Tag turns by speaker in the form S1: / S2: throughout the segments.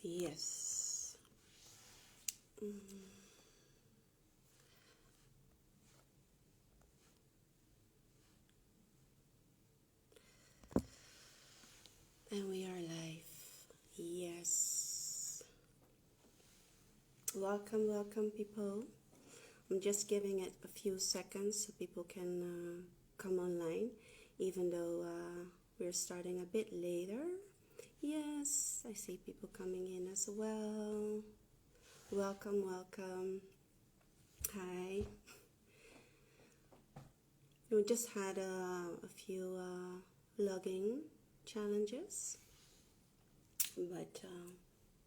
S1: Yes. And we are live. Yes. Welcome, welcome, people. I'm just giving it a few seconds so people can come online, even though we're starting a bit later. Yes, I see people coming in as well. Welcome, welcome. Hi. We just had a few logging challenges, but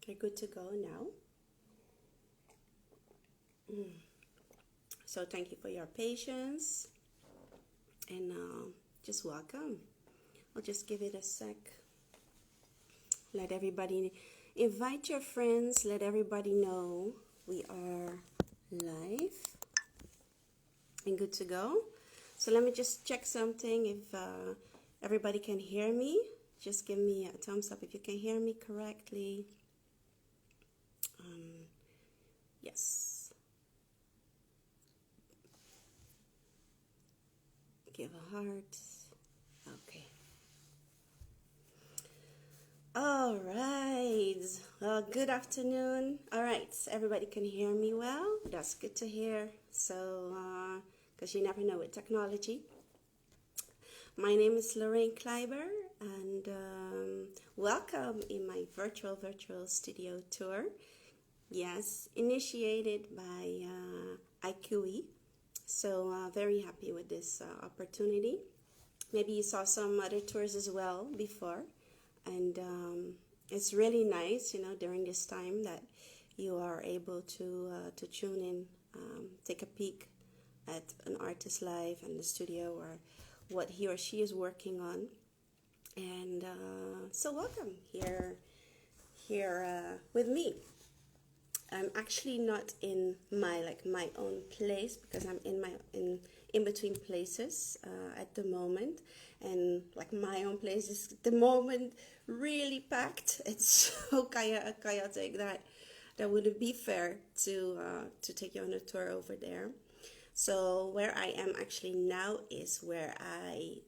S1: we're good to go now. So thank you for your patience, and just welcome. I'll just give it a sec. Let everybody, invite your friends, let everybody know we are live and good to go. So let me just check something. If everybody can hear me, just give me a thumbs up if you can hear me correctly. Yes. Give a heart. Okay. All right. Well, good afternoon. All right. So everybody can hear me well. That's good to hear. So, because you never know with technology. My name is Loraine Klaiber, and welcome in my virtual studio tour. Yes, initiated by Ikouii. So very happy with this opportunity. Maybe you saw some other tours as well before, and it's really nice, during this time that you are able to tune in, take a peek at an artist's life and the studio or what he or she is working on. And so welcome here with me. I'm actually not in my own place because I'm in between places at the moment, and my own place is at the moment really packed. It's so chaotic that wouldn't be fair to take you on a tour over there. So where I am actually now is where I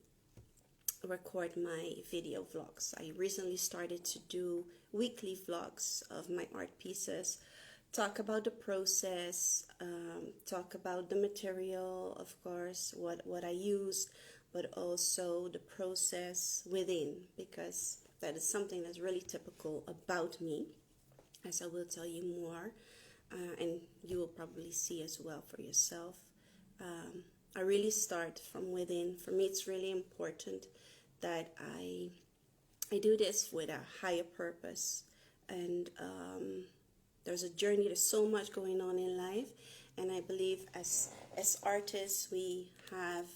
S1: record my video vlogs. I recently started to do weekly vlogs of my art pieces, talk about the process, talk about the material, of course, what I used, but also the process within, because that is something that's really typical about me, as I will tell you more, and you will probably see as well for yourself. I really start from within. For me, it's really important that I do this with a higher purpose, and there's a journey. There's so much going on in life, and I believe as artists we have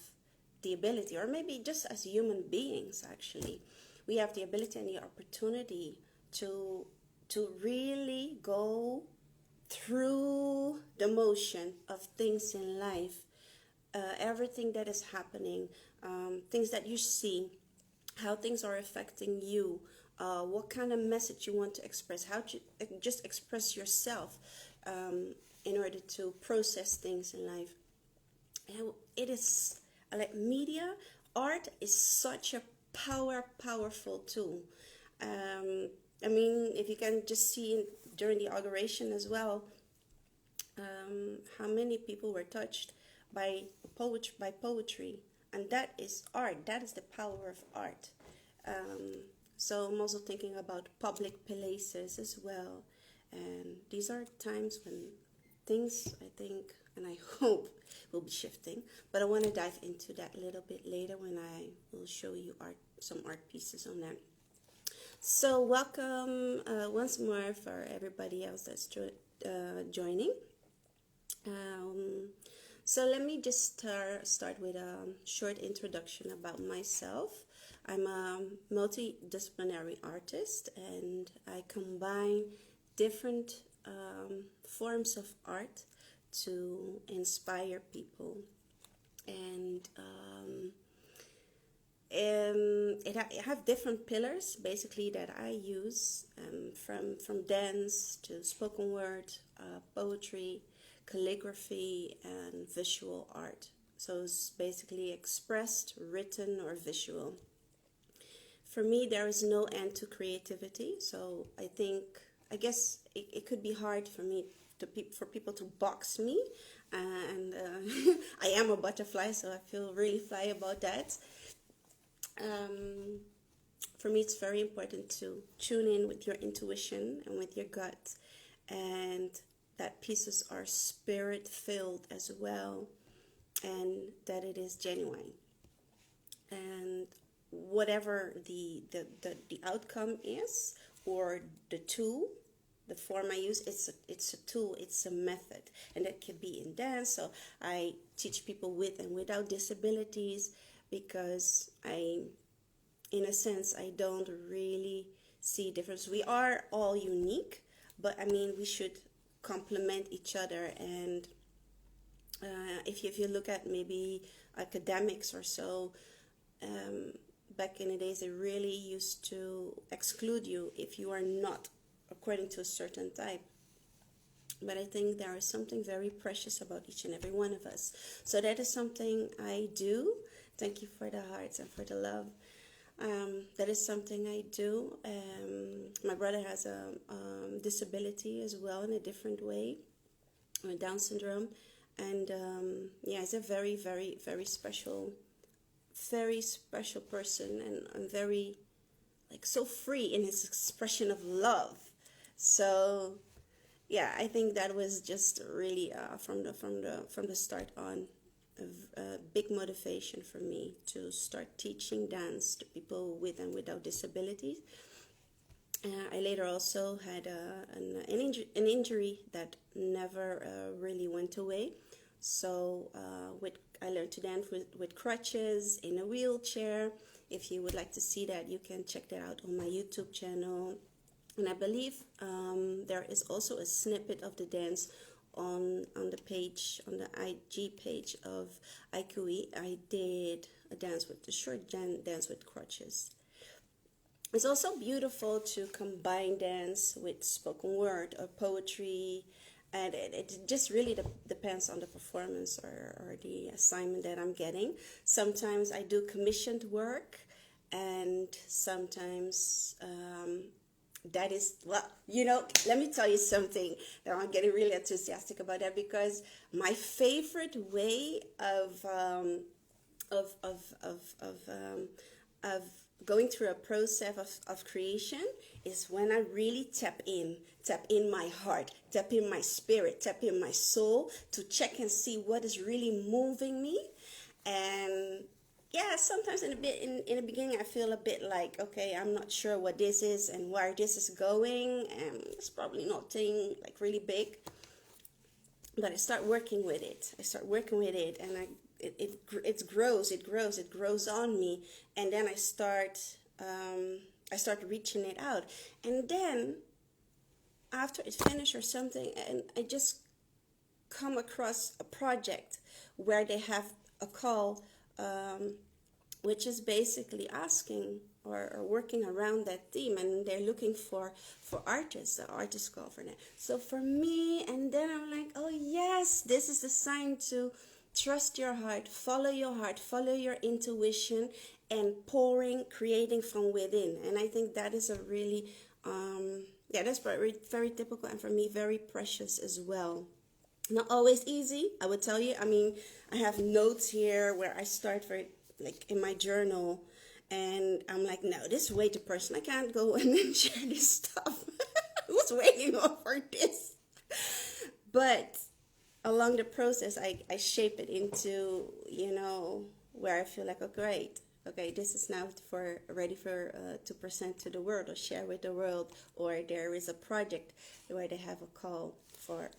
S1: the ability, or maybe just as human beings actually, we have the ability and the opportunity to really go through the motion of things in life, everything that is happening, things that you see, how things are affecting you, what kind of message you want to express, how to just express yourself in order to process things in life. And it is like media, art is such a powerful tool. I mean, if you can just see during the inauguration as well, how many people were touched by poetry, and that is art. That is the power of art. So I'm also thinking about public places as well, and these are times when things, I think, and I hope, will be shifting, but I want to dive into that a little bit later when I will show you some art pieces on that. So welcome once more for everybody else that's joining. So let me just start with a short introduction about myself. I'm a multi-disciplinary artist, and I combine different forms of art to inspire people. And it have different pillars basically that I use, from dance to spoken word, poetry, calligraphy, and visual art. So it's basically expressed, written, or visual. For me, there is no end to creativity. So I guess it could be hard for me for people to box me, and I am a butterfly, so I feel really fly about that. Um, for me, it's very important to tune in with your intuition and with your gut, and that pieces are spirit filled as well, and that it is genuine. And whatever the outcome is, or the tool, the form I use, it's a tool, it's a method, and that could be in dance. So I teach people with and without disabilities, because in a sense, I don't really see difference. We are all unique, but I mean, we should complement each other. And if you look at maybe academics or so, back in the days, they really used to exclude you if you are not according to a certain type. But I think there is something very precious about each and every one of us. So that is something I do. Thank you for the hearts and for the love. That is something I do. My brother has a disability as well, in a different way, Down syndrome. And yeah, he's a very, very, very special person, and very, like, so free in his expression of love. So yeah, I think that was just really from the start on a big motivation for me to start teaching dance to people with and without disabilities. I later also had an injury that never really went away. So I learned to dance with crutches, in a wheelchair. If you would like to see that, you can check that out on my YouTube channel. And I believe there is also a snippet of the dance on the page, on the IG page of Ikouii. I did a dance with the short dance with crutches. It's also beautiful to combine dance with spoken word or poetry, and it just really depends on the performance or the assignment that I'm getting. Sometimes I do commissioned work, and sometimes that is, well, let me tell you something that I'm getting really enthusiastic about that, because my favorite way of going through a process of creation is when I really tap in my heart, tap in my spirit, tap in my soul, to check and see what is really moving me. And yeah, sometimes in the beginning I feel a bit like, okay, I'm not sure what this is and where this is going, and it's probably nothing like really big. But I start working with it. And it grows on me, and then I start reaching it out, and then after it's finished or something, and I just come across a project where they have a call, which is basically asking or working around that theme, and they're looking for artists, the artist call for that. So for me, and then I'm like, oh yes, this is the sign to trust your heart, follow your intuition, and creating from within. And I think that is a really, that's very, very typical, and for me, very precious as well. Not always easy, I would tell you. I mean, I have notes here where I start in my journal, and I'm like, no, this is way too personal. I can't go and then share this stuff. Who's waiting for this? But along the process, I shape it into, where I feel like, oh, great. Okay, this is now ready to present to the world or share with the world. Or there is a project where they have a call for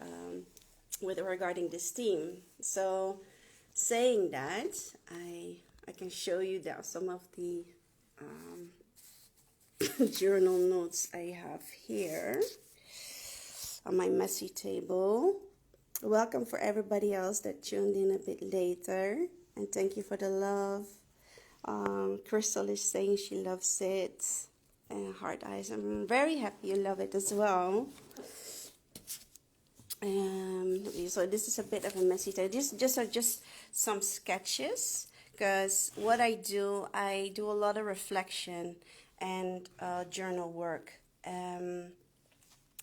S1: regarding this theme. So saying that, I can show you that some of the journal notes I have here on my messy table. Welcome for everybody else that tuned in a bit later, and thank you for the love. Crystal is saying she loves it. And heart eyes. I'm very happy you love it as well. So this is a bit of a messy time. These are just some sketches, because what I do a lot of reflection and journal work. And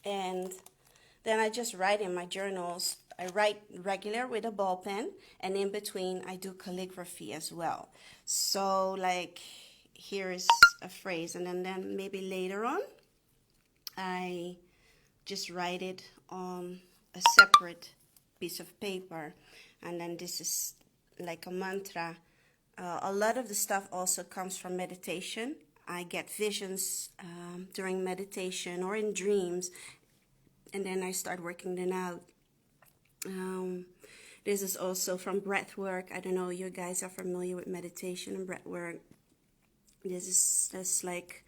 S1: then I just write in my journals. I write regular with a ball pen, and in between I do calligraphy as well. So like here is a phrase, and then maybe later on I just write it on a separate piece of paper, and then this is like a mantra. A lot of the stuff also comes from meditation. I get visions during meditation or in dreams, and then I start working them out. This is also from breath work. I don't know, you guys are familiar with meditation and breath work. This is like,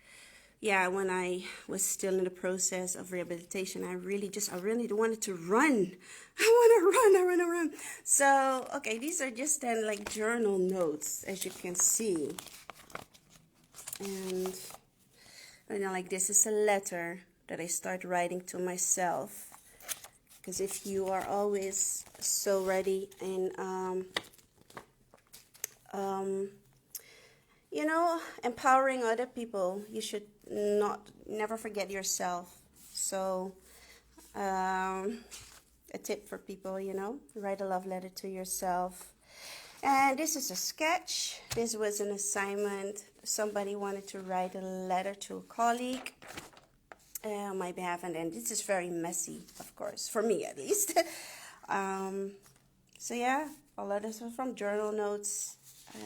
S1: yeah, when I was still in the process of rehabilitation, I really wanted to run. I want to run. So, okay, these are just then like journal notes, as you can see. And, you know, like this is a letter that I start writing to myself. Because if you are always so ready in, you know, empowering other people, you should never forget yourself. So, a tip for people, you know, write a love letter to yourself. And this is a sketch. This was an assignment. Somebody wanted to write a letter to a colleague on my behalf, and then this is very messy, of course, for me at least. So yeah, a lot of this was from journal notes,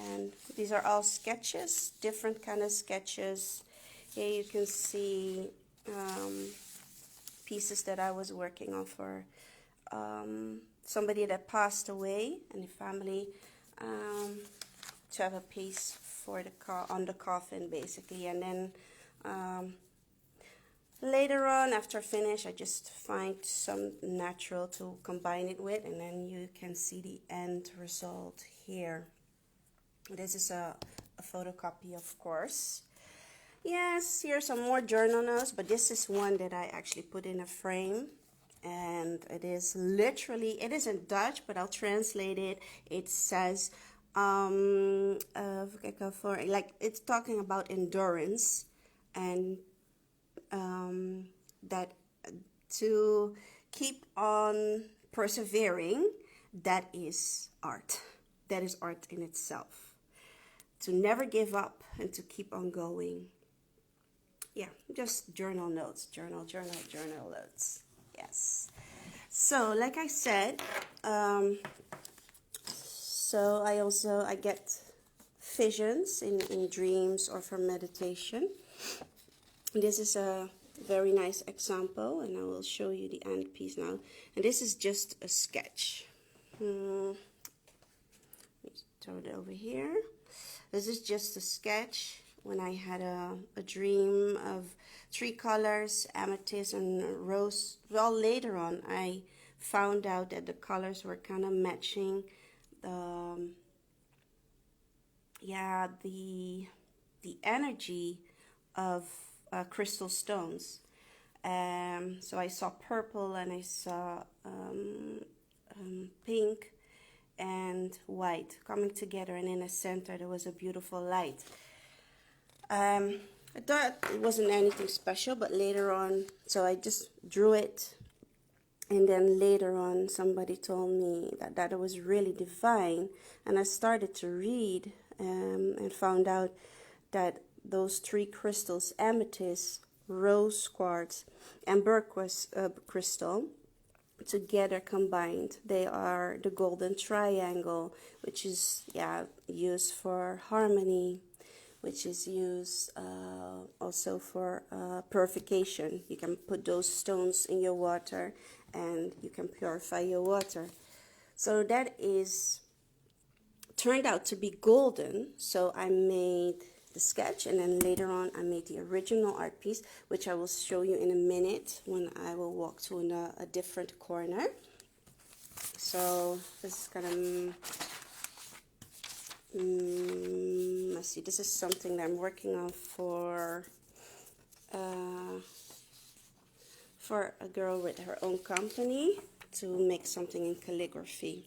S1: and these are all sketches, different kind of sketches. Here you can see pieces that I was working on for somebody that passed away in the family, to have a piece for the on the coffin basically, and then later on, after I finish, I just find some natural to combine it with, and then you can see the end result here. This is a photocopy, of course. Yes, here's some more journal notes, but this is one that I actually put in a frame, and it is literally, it is in Dutch, but I'll translate it. It says, like, it's talking about endurance, and that to keep on persevering, that is art. That is art in itself. To never give up and to keep on going. Yeah, just journal notes, journal notes. Yes. So, like I said, so I get visions in dreams or from meditation. This is a very nice example, and I will show you the end piece now. And this is just a sketch. Let's throw it over here. This is just a sketch when I had a dream of 3 colors, amethyst and rose. Well, later on, I found out that the colors were kind of matching the energy of crystal stones. So I saw purple, and I saw pink and white coming together, and in the center there was a beautiful light. I thought it wasn't anything special, but later on, so I just drew it, and then later on somebody told me that it was really divine, and I started to read and found out that those 3 crystals, amethyst, rose quartz, and turquoise crystal, together combined, they are the golden triangle, which is used for harmony, which is used also for purification. You can put those stones in your water, and you can purify your water. So that is turned out to be golden. So I made the sketch, and then later on I made the original art piece, which I will show you in a minute when I will walk to a different corner. So this is kind of Let's see, this is something that I'm working on for a girl with her own company to make something in calligraphy.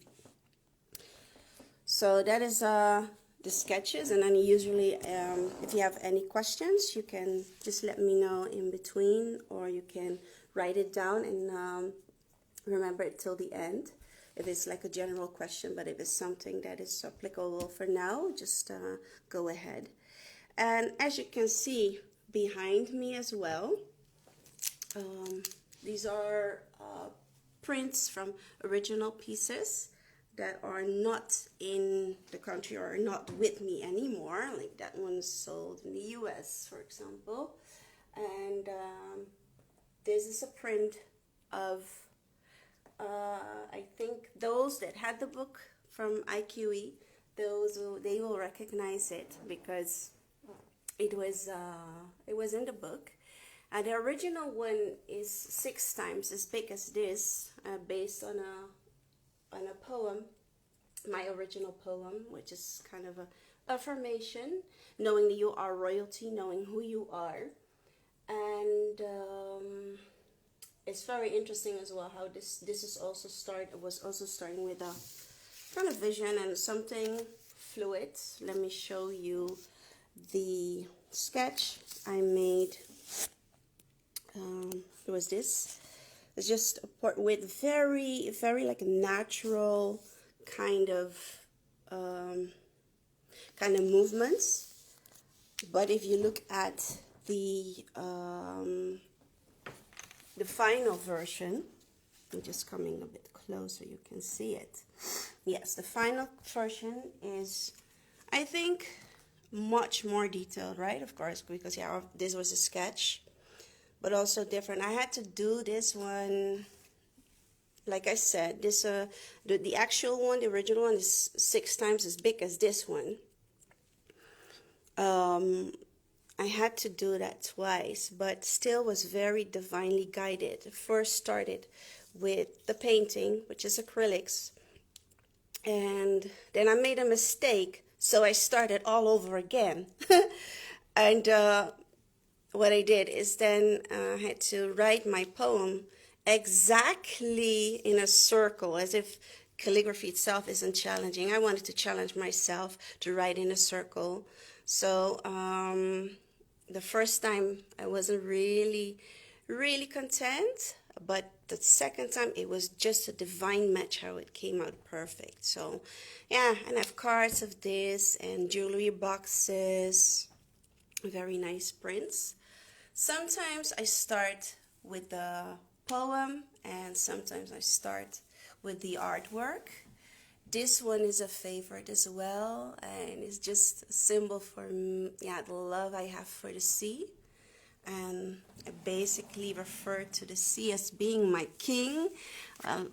S1: So that is the sketches, and then usually if you have any questions, you can just let me know in between, or you can write it down and remember it till the end if it's like a general question. But if it's something that is applicable for now, just go ahead. And as you can see behind me as well, these are prints from original pieces that are not in the country or not with me anymore. Like that one's sold in the US, for example. And this is a print of, I think those that had the book from Ikouii, they will recognize it because it was in the book. And the original one is 6 times as big as this, based on a poem, my original poem, which is kind of a affirmation, knowing that you are royalty, knowing who you are. And it's very interesting as well how this is also was also starting with a kind of vision and something fluid. Let me show you the sketch I made. It was this. It's just a part with very, very like natural kind of movements. But if you look at the final version, I'm just coming a bit closer, you can see it. Yes, the final version is, I think, much more detailed, right? Of course, because yeah, this was a sketch, but also different. I had to do this one, like I said, this the actual one, the original one, is 6 times as big as this one. I had to do that twice, but still was very divinely guided. First started with the painting, which is acrylics, and then I made a mistake, so I started all over again. And what I did is then I had to write my poem exactly in a circle, as if calligraphy itself isn't challenging. I wanted to challenge myself to write in a circle. So the first time I wasn't really content, but the second time it was just a divine match how it came out perfect. So yeah, and I have cards of this and jewelry boxes, very nice prints. Sometimes I start with the poem and sometimes I start with the artwork. This one is a favorite as well, and it's just a symbol for the love I have for the sea. And I basically refer to the sea as being my king,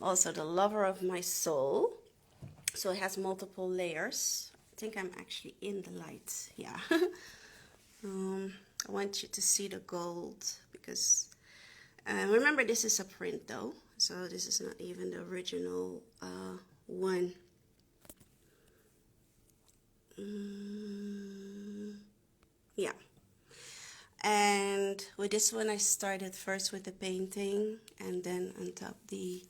S1: also the lover of my soul. So it has multiple layers. I think I'm actually in the light, yeah. I want you to see the gold because remember, this is a print though, so this is not even the original one. Yeah, and with this one I started first with the painting and then on top the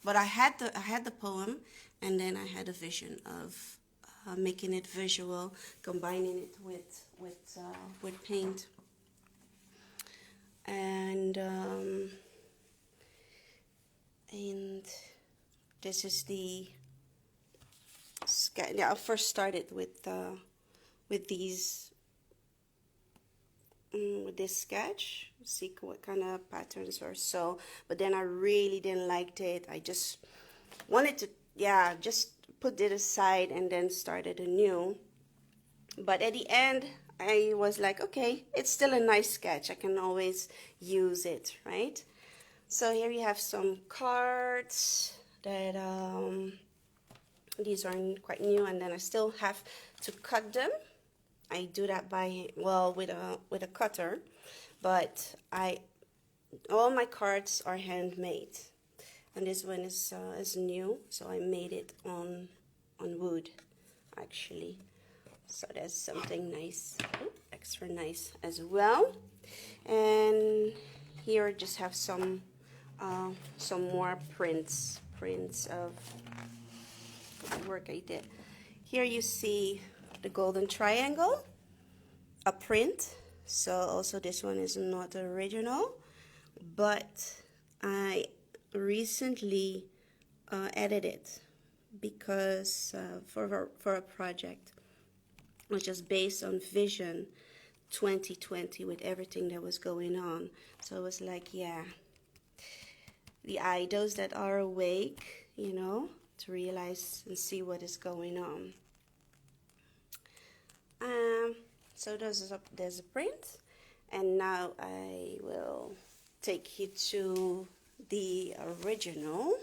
S1: but I had the poem, and then I had a vision of making it visual, combining it with paint. And this is the sketch. Yeah, I first started with these with this sketch, see what kind of patterns or so. But then I really didn't like it. I just wanted to just put it aside and then started anew. But at the end I was like, okay, it's still a nice sketch. I can always use it, right? So here you have some cards that these are quite new, and then I still have to cut them. I do that with a cutter, but all my cards are handmade, and this one is new, so I made it on wood. actually. So that's something nice, extra nice as well. And here I just have some more prints of work I did. Here you see the golden triangle, a print. So also this one is not original, but I recently edited it because for a project which is based on Vision 2020 with everything that was going on. So it was like, yeah, the idols that are awake, you know, to realize and see what is going on. So there's a print, and now I will take you to the original.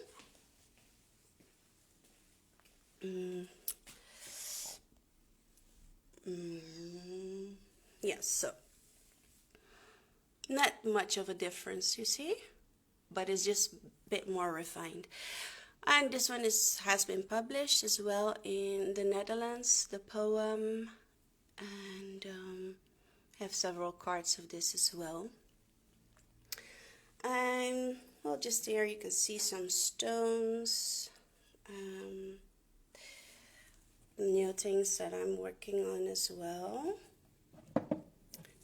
S1: Yes, so not much of a difference, you see, but it's just a bit more refined. And this one has been published as well in the Netherlands, the poem, and have several cards of this as well. And well, just here you can see some stones, new things that I'm working on as well.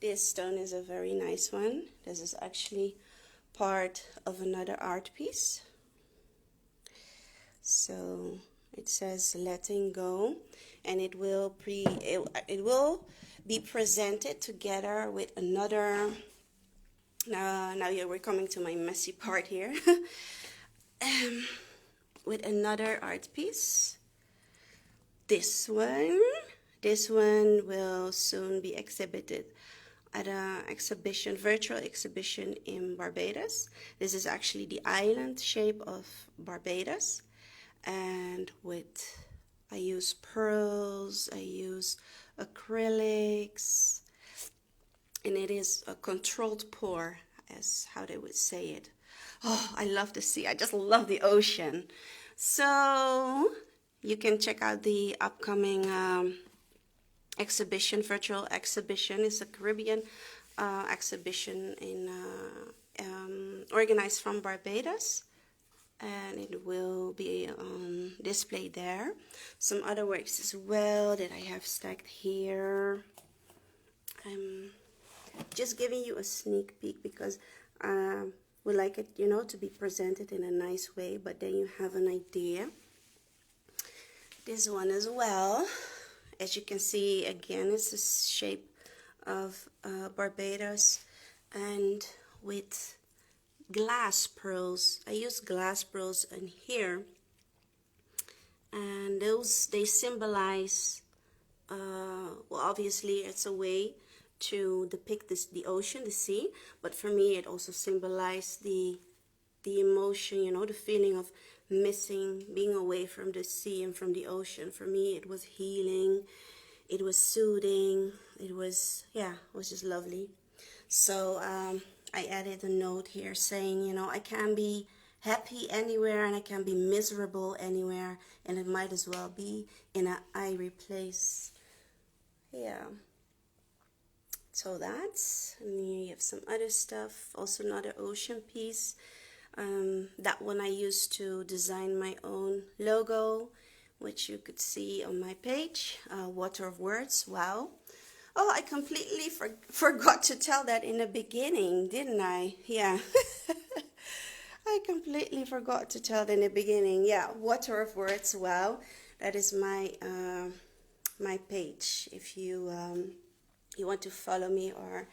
S1: This stone is a very nice one. This is actually part of another art piece. So it says letting go, and it will be presented together with another. Now we're coming to my messy part here. With another art piece. This one will soon be exhibited at an exhibition, virtual exhibition in Barbados. This is actually the island shape of Barbados, and I use pearls, I use acrylics, and it is a controlled pour, as how they would say it. Oh, I love the sea. I just love the ocean. So you can check out the upcoming exhibition, virtual exhibition. It's a Caribbean exhibition organized from Barbados, and it will be displayed there. Some other works as well that I have stacked here. I'm just giving you a sneak peek because we like it, you know, to be presented in a nice way, but then you have an idea. This one as well, as you can see, again, it's the shape of Barbados, and with glass pearls. I use glass pearls in here, and they symbolize, well, obviously it's a way to depict the ocean, the sea, but for me it also symbolized the emotion, you know, the feeling of missing, being away from the sea and from the ocean. For me it was healing, it was soothing, it was just lovely. So I added a note here saying, you know, I can be happy anywhere and I can be miserable anywhere, and it might as well be in an airy place. Yeah. So that's, and here you have some other stuff, also another ocean piece. That one I used to design my own logo, which you could see on my page, Water of Words. Wow. Oh, I completely forgot to tell that in the beginning, didn't I? Yeah. I completely forgot to tell that in the beginning. Yeah, Water of Words. Wow. That is my my page. If you you want to follow me or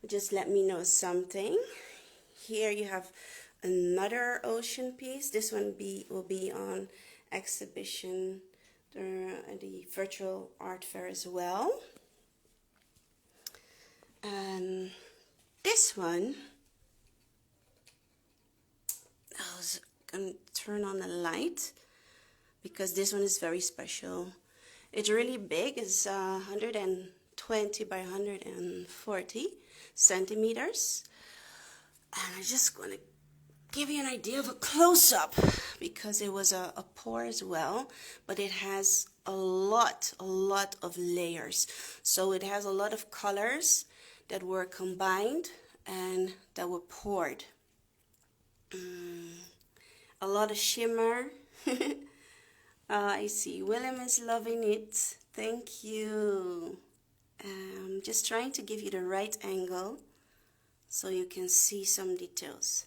S1: just let me know something. Here you have another ocean piece. This one will be on exhibition at the virtual art fair as well. And this one, I was going to turn on the light because this one is very special. It's really big. It's 120 by 140 centimeters. And I'm just going to give you an idea of a close-up, because it was a pour as well, but it has a lot of layers. So it has a lot of colors that were combined and that were poured. A lot of shimmer. I see William is loving it. Thank you. Just trying to give you the right angle so you can see some details.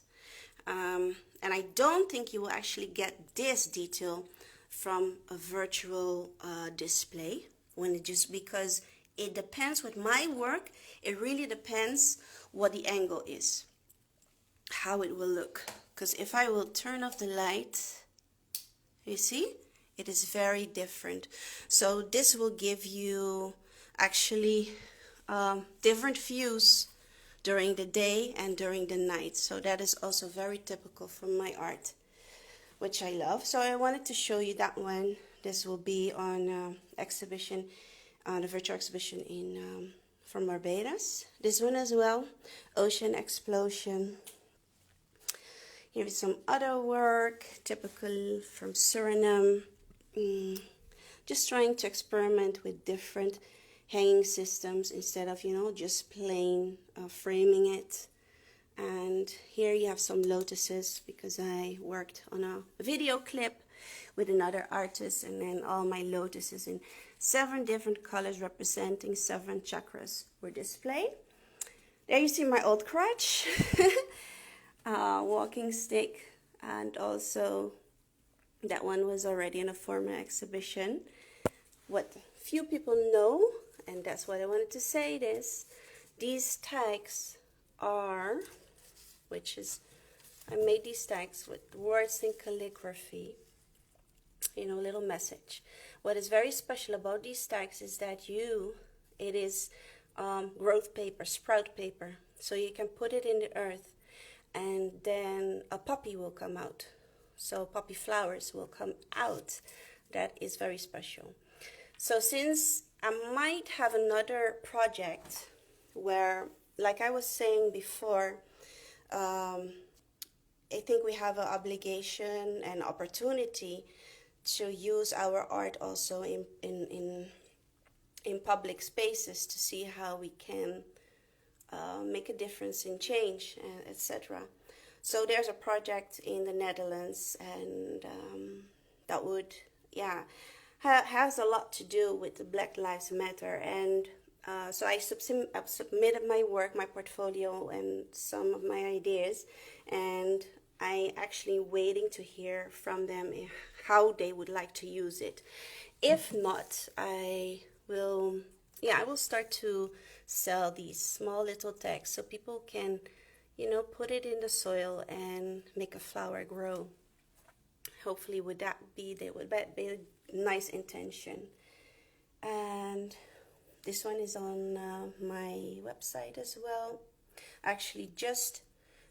S1: And I don't think you will actually get this detail from a virtual display, just because it depends with my work. It really depends what the angle is, how it will look. Because if I will turn off the light, you see, it is very different. So this will give you actually different views during the day and during the night. So that is also very typical from my art, which I love. So I wanted to show you that one. This will be on exhibition, on a virtual exhibition in from Barbados. This one as well, Ocean Explosion. Here is some other work, typical from Suriname. Just trying to experiment with different hanging systems instead of, just plain framing it. And here you have some lotuses, because I worked on a video clip with another artist, and then all my lotuses in 7 different colors representing 7 chakras were displayed. There you see my old crutch, walking stick, and also that one was already in a former exhibition. What few people know, and that's what I wanted to say, these tags are, I made these tags with words in calligraphy, little message. What is very special about these tags is that it is growth paper, sprout paper, so you can put it in the earth and then a poppy will come out. So poppy flowers will come out. That is very special. So since I might have another project where, like I was saying before, I think we have an obligation and opportunity to use our art also in public spaces to see how we can make a difference in change, etc. So there's a project in the Netherlands, and that would, has a lot to do with the Black Lives Matter. And so I've submitted my work, my portfolio, and some of my ideas, and I actually waiting to hear from them how they would like to use it. If not, I will start to sell these small little tags so people can, put it in the soil and make a flower grow. Hopefully would that be a nice intention. And this one is on my website as well. I actually just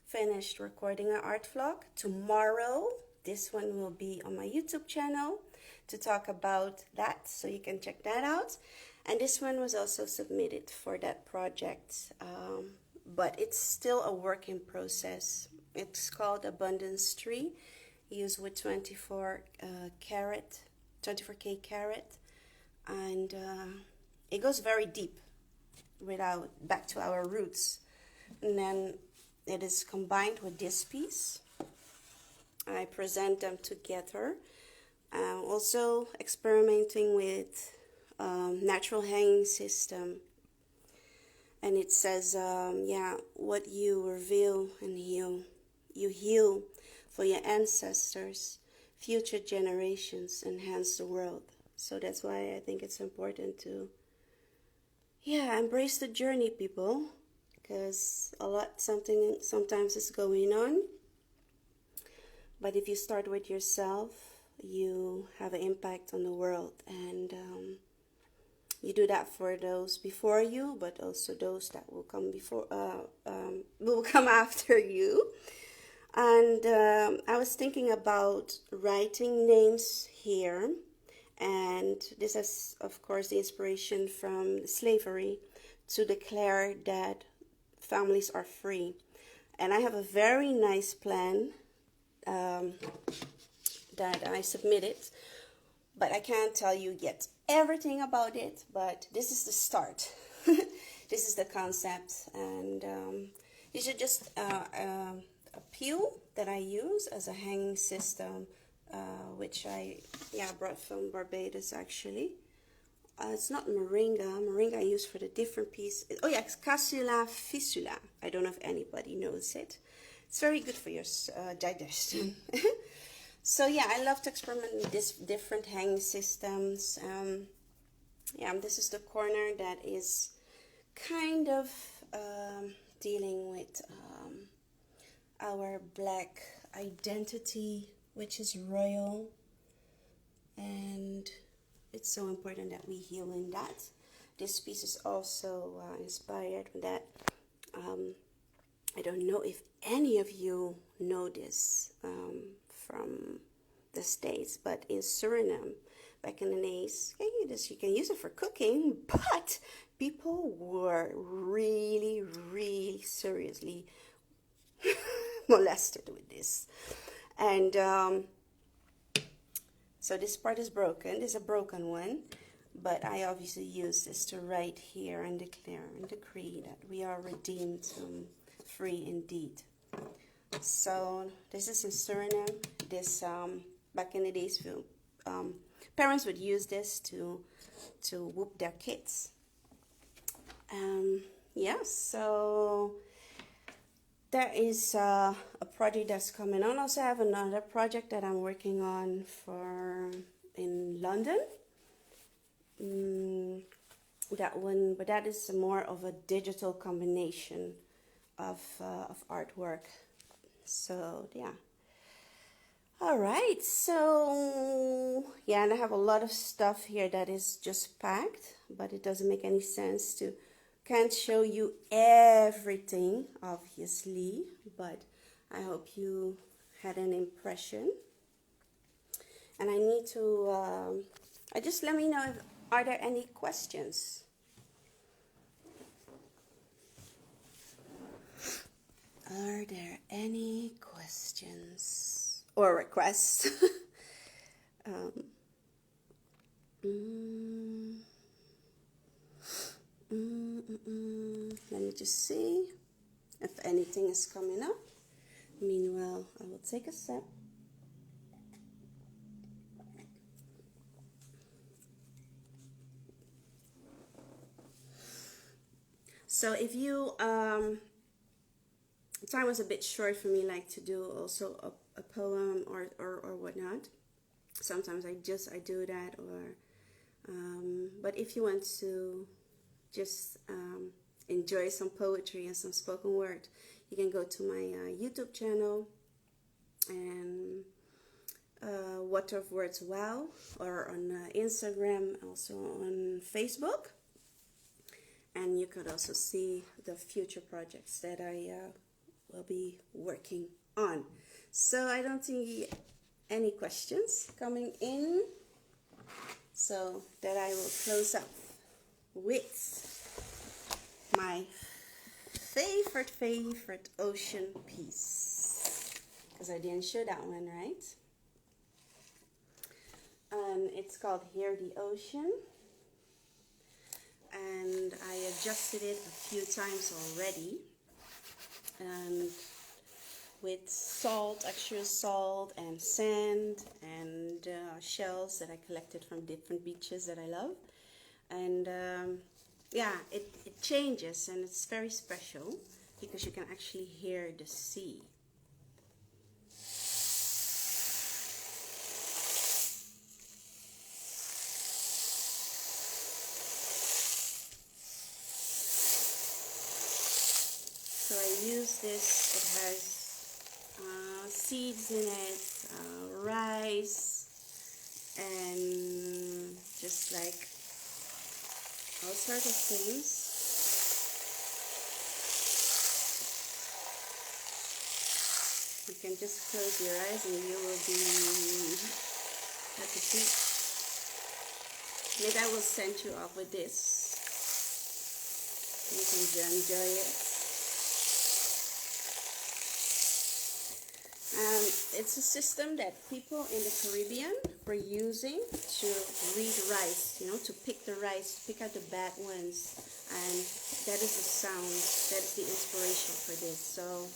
S1: finished recording an art vlog. Tomorrow, this one will be on my YouTube channel to talk about that, so you can check that out. And this one was also submitted for that project, but it's still a work in process. It's called Abundance Tree, used with 24K carat, and it goes very deep back to our roots. And then it is combined with this piece. I present them together. Also experimenting with natural hanging system. And it says, what you reveal and heal, you heal for your ancestors, future generations, enhance the world. So that's why I think it's important to, embrace the journey, people, because sometimes is going on. But if you start with yourself, you have an impact on the world, and you do that for those before you, but also those that will come will come after you. And I was thinking about writing names here, and this is, of course, the inspiration from slavery to declare that families are free. And I have a very nice plan that I submitted, but I can't tell you yet everything about it, but this is the start. This is the concept, and these are just a peel that I use as a hanging system, which I brought from Barbados actually. It's not moringa. Moringa I use for the different piece. Oh yeah, it's Cassula fissula. I don't know if anybody knows it. It's very good for your digestion. So yeah, I love to experiment with this different hanging systems. This is the corner that is kind of dealing with our black identity, which is royal, and it's so important that we heal in that. This piece is also inspired with that. I don't know if any of you know this from the States, but in Suriname, back in the days, you can use it for cooking, but people were really, really seriously molested with this. And so this part is broken. This is a broken one, but I obviously use this to write here and declare and decree that we are redeemed, free indeed. So this is in Suriname. This back in the days, parents would use this to whoop their kids. So there is a project that's coming on. Also, I have another project that I'm working on in London. That one, but that is more of a digital combination of artwork. So yeah. All right. So yeah, and I have a lot of stuff here that is just packed, but it doesn't make any sense to. Can't show you everything, obviously, but I hope you had an impression. And I need to, just let me know are there any questions? Are there any questions or requests? Let me just see if anything is coming up. Meanwhile, I will take a sip. So if you, time was a bit short for me, like to do also a poem or whatnot. Sometimes I do that, or but if you want to just enjoy some poetry and some spoken word, you can go to my YouTube channel and Water of Words Wow, or on Instagram, also on Facebook. And you could also see the future projects that I will be working on. So I don't see any questions coming in, so that I will close up with my favorite ocean piece, because I didn't show that one, right? It's called Hear the Ocean, and I adjusted it a few times already, and with salt, extra salt and sand and shells that I collected from different beaches that I love. And it changes, and it's very special because you can actually hear the sea. So I use this. It has seeds in it, rice, and just like all sorts of things. You can just close your eyes and you will be at the beach. Maybe I will send you off with this. You can enjoy it. It's a system that people in the Caribbean were using to read rice, to pick the rice, pick out the bad ones. And that is the sound, that is the inspiration for this. So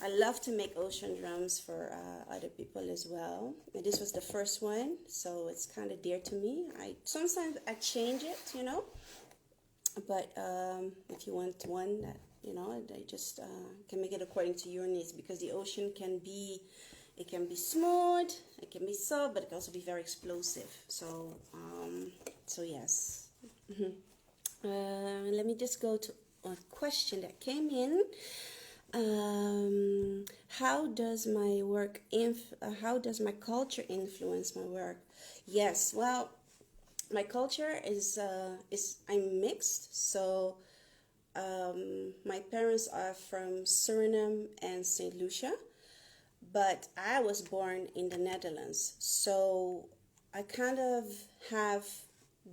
S1: I love to make ocean drums for other people as well. And this was the first one, so it's kind of dear to me. Sometimes I change it, but if you want one that they just can make it according to your needs, because the ocean can be smooth, it can be soft, but it can also be very explosive. So yes. Let me just go to a question that came in. How does my culture influence my work? Yes, well, my culture is I'm mixed. So my parents are from Suriname and St. Lucia, but I was born in the Netherlands. So I kind of have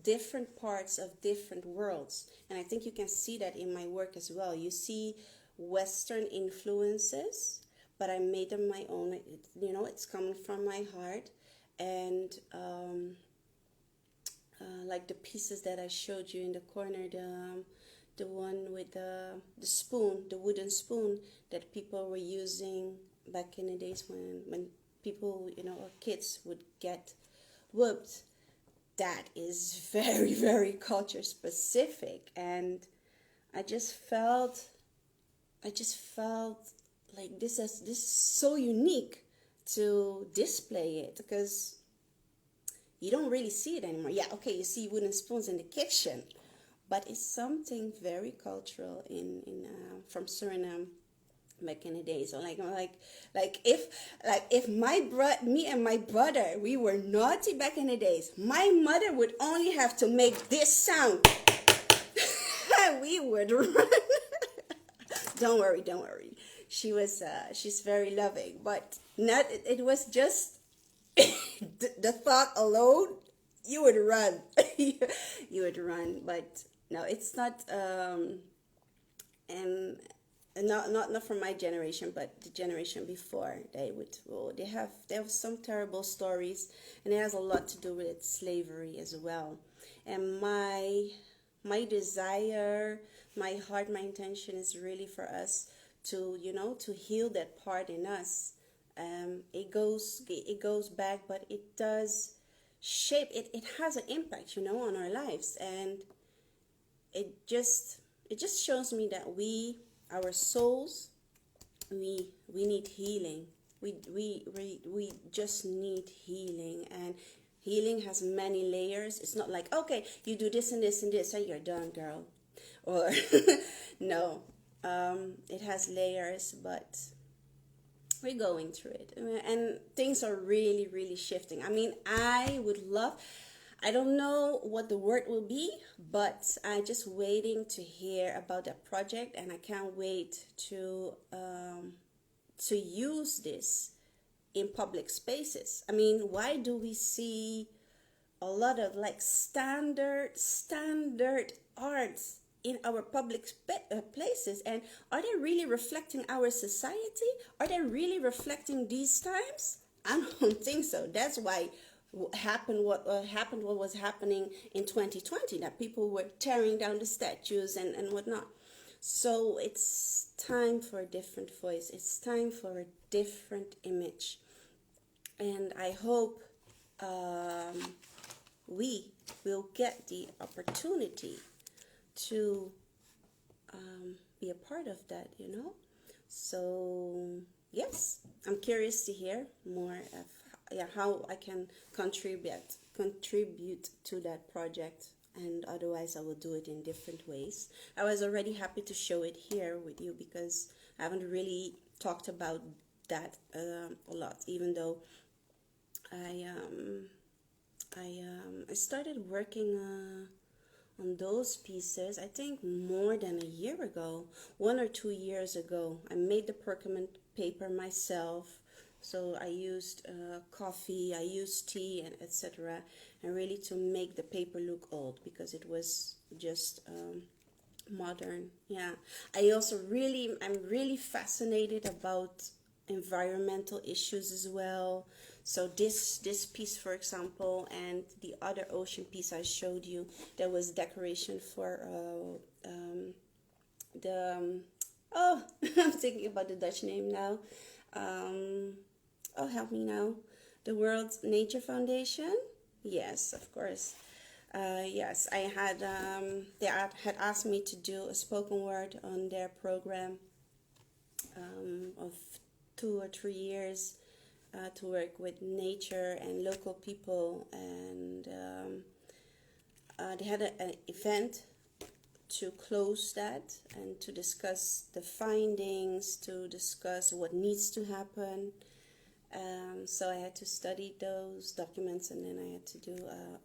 S1: different parts of different worlds, and I think you can see that in my work as well. You see Western influences, but I made them my own. It's coming from my heart, and like the pieces that I showed you in the corner, the one with the spoon, the wooden spoon that people were using back in the days when people, or kids would get whooped. That is very, very culture specific, and I just felt like this is so unique to display it, because you don't really see it anymore. Yeah, okay, you see wooden spoons in the kitchen, but it's something very cultural in from Suriname back in the day. So like if me and my brother, we were naughty back in the days, my mother would only have to make this sound. We would run. Don't worry. She's very loving, but it was just the thought alone, you would run. You would run, but no, it's not. And not from my generation, but the generation before. They have some terrible stories, and it has a lot to do with slavery as well. And my desire, my heart, my intention is really for us to heal that part in us. It goes back, but it does shape it. It has an impact, on our lives, and it just shows me that our souls, we need healing. We just need healing, and healing has many layers. It's not like, okay, you do this and this and this and you're done, girl. Or no, it has layers, but we're going through it, and things are really, really shifting. I mean, I don't know what the word will be, but I'm just waiting to hear about that project, and I can't wait to use this in public spaces. I mean, why do we see a lot of like standard arts in our public places, and are they really reflecting our society? Are they really reflecting these times? I don't think so. That's why what was happening in 2020, that people were tearing down the statues and whatnot. So it's time for a different voice. It's time for a different image, and I hope we will get the opportunity to be a part of that, So yes, I'm curious to hear more of how I can contribute to that project, and otherwise I will do it in different ways. I was already happy to show it here with you, because I haven't really talked about that a lot, even though I started working on those pieces, I think more than a year ago, 1 or 2 years ago. I made the pergament paper myself. So I used coffee, I used tea, and etc. And really to make the paper look old, because it was just modern. Yeah. I'm really fascinated about environmental issues as well. So this piece, for example, and the other ocean piece I showed you, there was decoration for oh, I'm thinking about the Dutch name now. Oh, help me now. The World Nature Foundation. Yes, of course. Yes, I had they had asked me to do a spoken word on their program of 2 or 3 years to work with nature and local people, and they had an event to close that and to discuss the findings, to discuss what needs to happen. So I had to study those documents, and then I had to do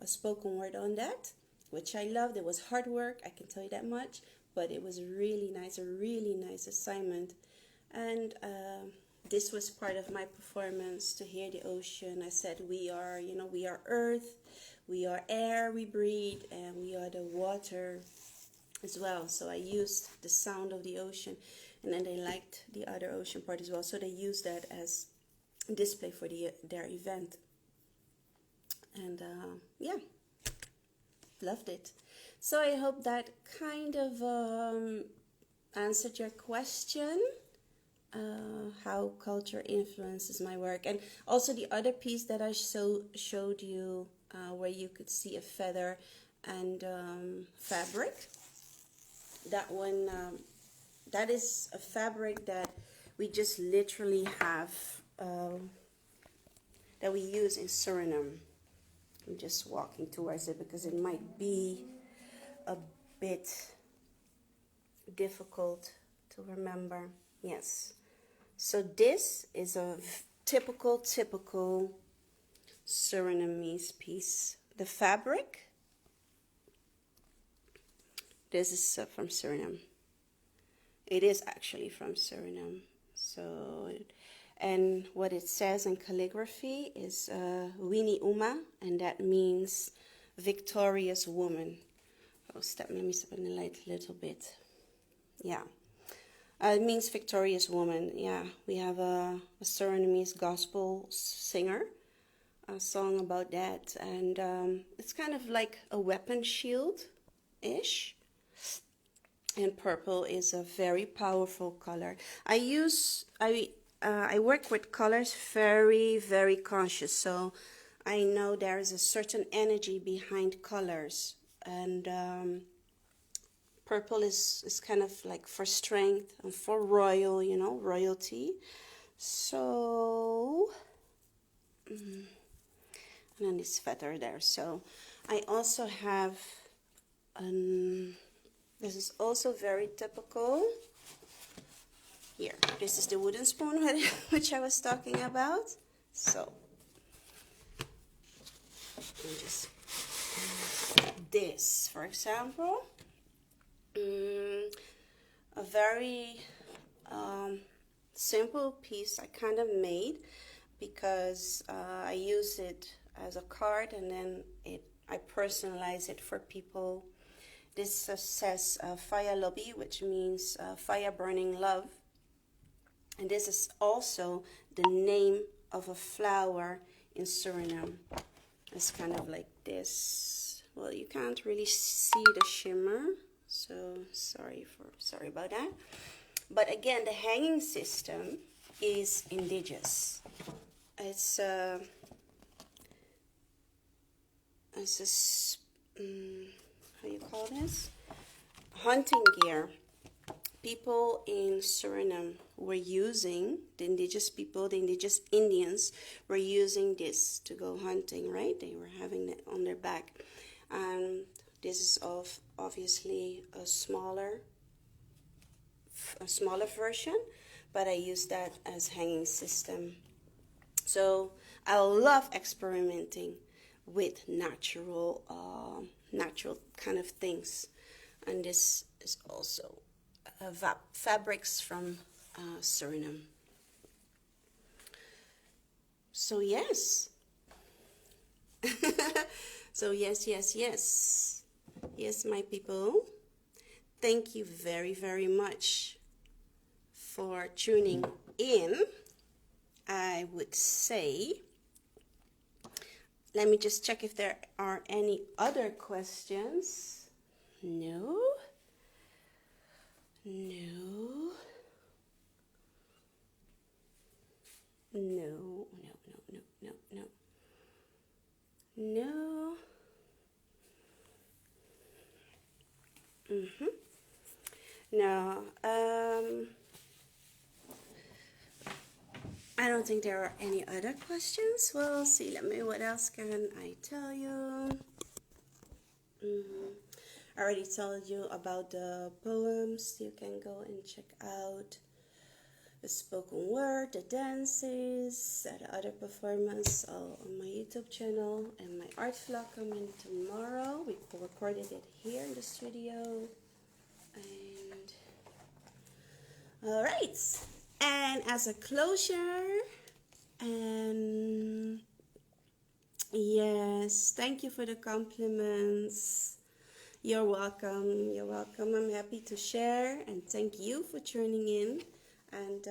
S1: a spoken word on that, which I loved. It was hard work, I can tell you that much, but it was really nice, a really nice assignment. And this was part of my performance, to hear the ocean. I said, we are, we are earth, we are air we breathe, and we are the water as well. So I used the sound of the ocean, and then they liked the other ocean part as well. So they used that as display for their event. And yeah, loved it. So I hope that kind of answered your question. How culture influences my work. And also the other piece that I showed you, where you could see a feather and fabric. That one, that is a fabric that we just literally have, that we use in Suriname. I'm just walking towards it because it might be a bit difficult to remember. Yes. So this is a typical Surinamese piece. The fabric, this is from Suriname. It is actually from Suriname. So, and what it says in calligraphy is Winnie Uma, and that means victorious woman. Oh, let me step in the light a little bit. Yeah. It means victorious woman. Yeah, we have a Surinamese gospel singer, a song about that, and it's kind of like a weapon shield-ish. And purple is a very powerful color. I work with colors very, very conscious, so I know there is a certain energy behind colors, and purple is kind of like for strength and for royalty. So, and then this feather there. So I also have, this is also very typical. Here, this is the wooden spoon which I was talking about. So, and just this, for example. A very simple piece I kind of made because I use it as a card, and then I personalize it for people. This says Fire Lobby, which means fire burning love, and this is also the name of a flower in Suriname. It's kind of like this. Well, you can't really see the shimmer, so sorry about that. But again, the hanging system is indigenous. It's a how you call this? Hunting gear. People in Suriname were using, the indigenous people, the indigenous Indians were using this to go hunting, right? They were having it on their back. And this is obviously a smaller version, but I use that as hanging system. So I love experimenting with natural kind of things, and this is also fabrics from Suriname. So yes. So yes, my people. Thank you very, very much for tuning in. I would say, let me just check if there are any other questions. No. No. No, no, no, no, no, no. No. No. I don't think there are any other questions. Well, see, what else can I tell you? I already told you about the poems you can go and check out. The spoken word, the dances, the other performance all on my YouTube channel, and my art vlog coming tomorrow. We recorded it here in the studio. And all right. And as a closure, and yes, thank you for the compliments. You're welcome. You're welcome. I'm happy to share, and thank you for tuning in, and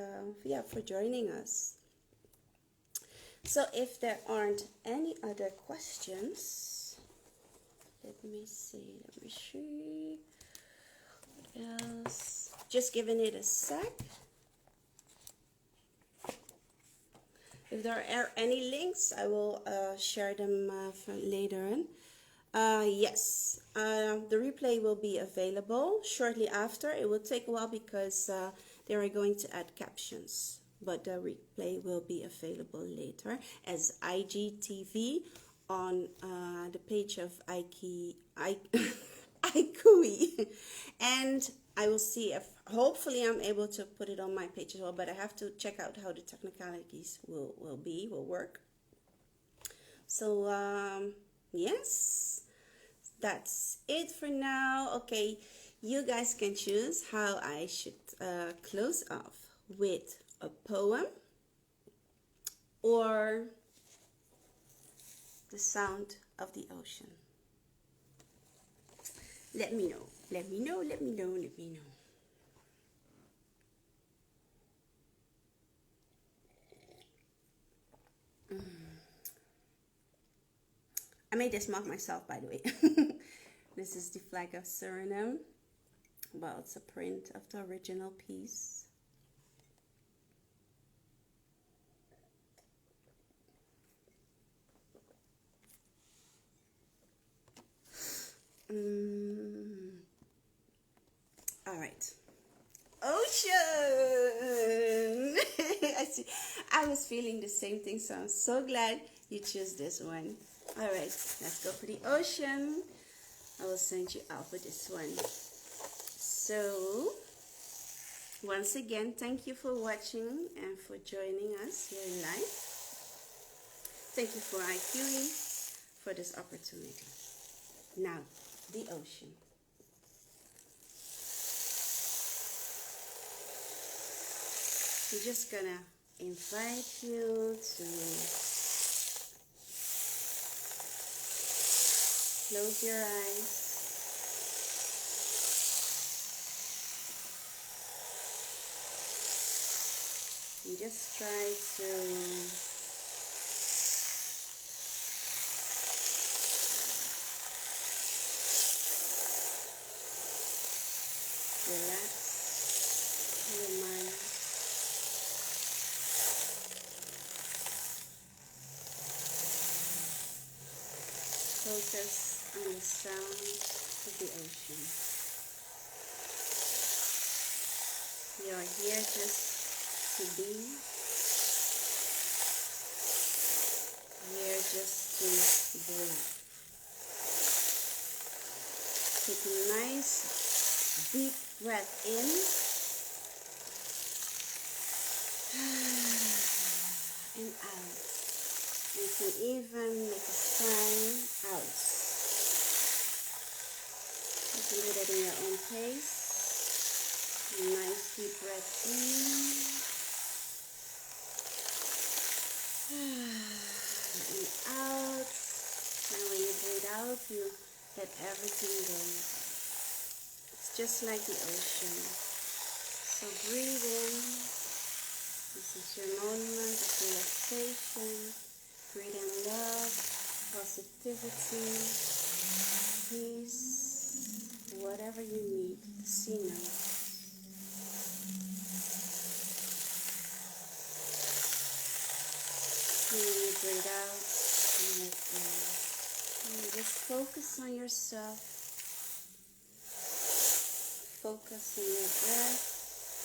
S1: for joining us. So if there aren't any other questions, let me see. What else? Just giving it a sec. If there are any links, I will share them for later on. Yes, the replay will be available shortly after. It will take a while because they are going to add captions, but the replay will be available later as IGTV on the page of Ikouii. And I will see if hopefully I'm able to put it on my page as well, but I have to check out how the technicalities will work. So yes, that's it for now. Okay, you guys can choose how I should close off, with a poem or the sound of the ocean. Let me know. Let me know. Let me know. Let me know. I made this mark myself, by the way. This is the flag of Suriname. Well, it's a print of the original piece. All right. Ocean. I see. I was feeling the same thing, so I'm so glad you chose this one. All right, let's go for the ocean. I will send you out for this one. So, once again, thank you for watching and for joining us here in live. Thank you for Ikouii for this opportunity. Now, the ocean. I'm just gonna invite you to close your eyes. And just try to relax your mind. Focus on the sound of the ocean. You're here just to be. Here just to breathe. Take a nice deep breath in. And out. You can even make a sign out. You can do that in your own pace. A nice deep breath in. And out. And when you breathe out, you let everything go. It's just like the ocean. So breathe in. It's your moment of relaxation, freedom, love, positivity, peace, whatever you need. The sea knows. And when you breathe out, and let go. And just focus on yourself. Focus on your breath.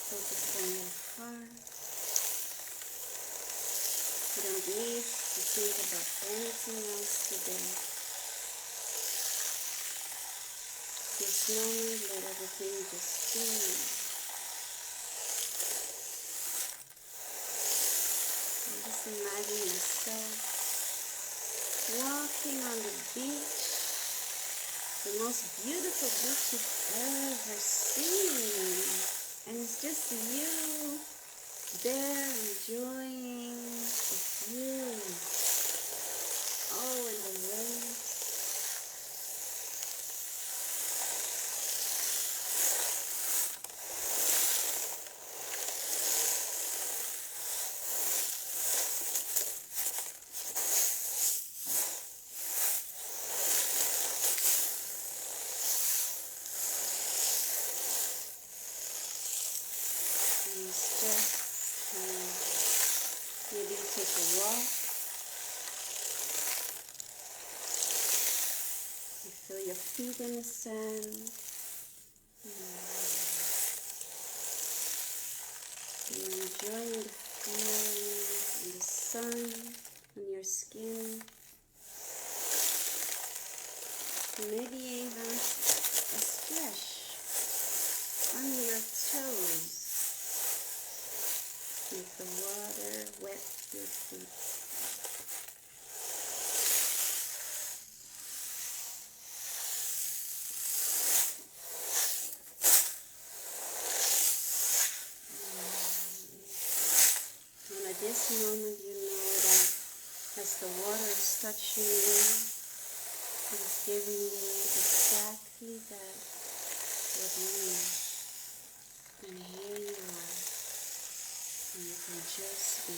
S1: Focus on your heart. You don't need to think about anything else today. This moment, let everything just be. And just imagine yourself walking on the beach, the most beautiful beach you've ever seen. And it's just you there enjoying the view. Oh, and the waves. And it's just maybe you take a walk. You feel your feet in the sand. You're enjoying the feeling and the sun on your skin. Maybe even a splash on your toes. Make the water wet your feet. And at this moment you know that as the water is touching you, it's giving you exactly that what you need. And here you are. And you can just be.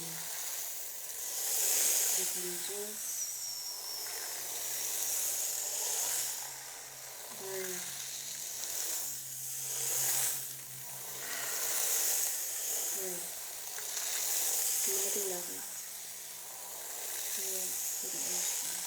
S1: You can just breathe. Breathe. Mighty lovely. Yes, to the ocean.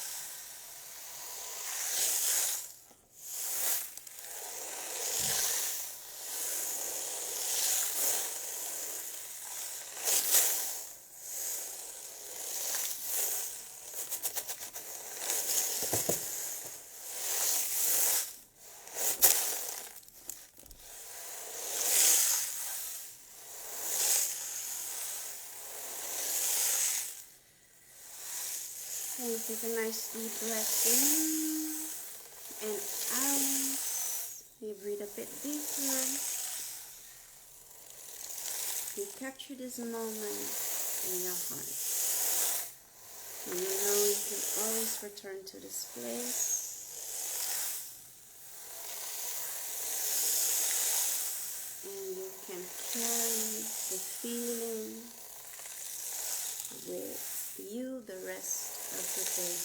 S1: And take a nice deep breath in and out. You breathe a bit deeper. You capture this moment in your heart. And you know you can always return to this place. And you can carry the feeling with you the rest of the day.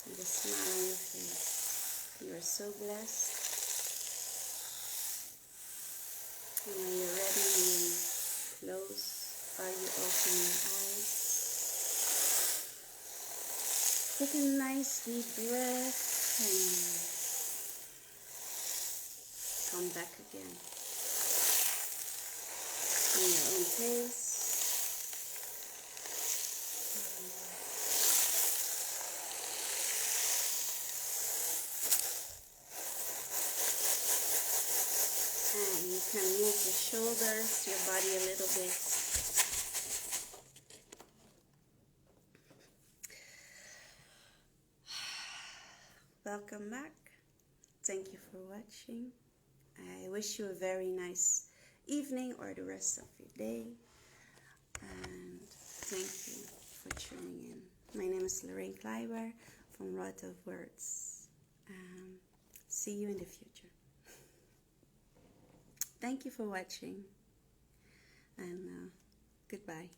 S1: With a smile on your face. You are so blessed. And when you're ready, you close or you open your eyes. Take a nice deep breath and come back again. In your own pace. And you can move your shoulders, your body a little bit. Welcome back. Thank you for watching. I wish you a very nice evening or the rest of your day. And thank you for tuning in. My name is Loraine Klaiber from Rotterdam. See you in the future. Thank you for watching. and goodbye.